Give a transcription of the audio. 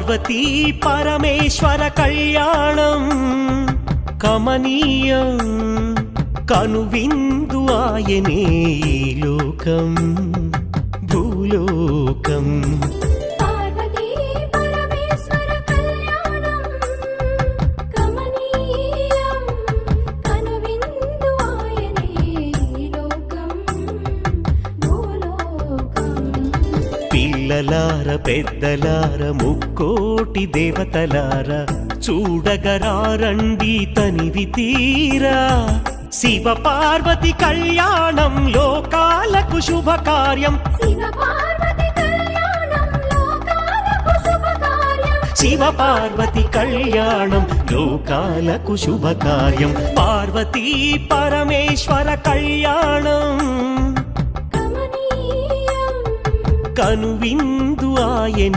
పార్వతీ పరమేశ్వర కళ్యాణం కమనీయం కనువిందు ఆయనే ఈ లోకం భూలోకం. పార్వతీ పరమేశ్వర కళ్యాణం కమనీయం కనువిందు ఆయనే ఈ లోకం భూలోకం. పిల్లలార పెద్దలార ముక్కోటి దేవతలార చూడగరారండి తనివి తీరా. శివ పార్వతి కళ్యాణం లోకాలకు శుభకార్యం. శివ పార్వతి కళ్యాణం లోకాలకు శుభకార్యం. శివ పార్వతి కళ్యాణం లోకాలకు శుభకార్యం. పార్వతీ పరమేశ్వర కళ్యాణం కమనీయం కనువిందు ఆయనే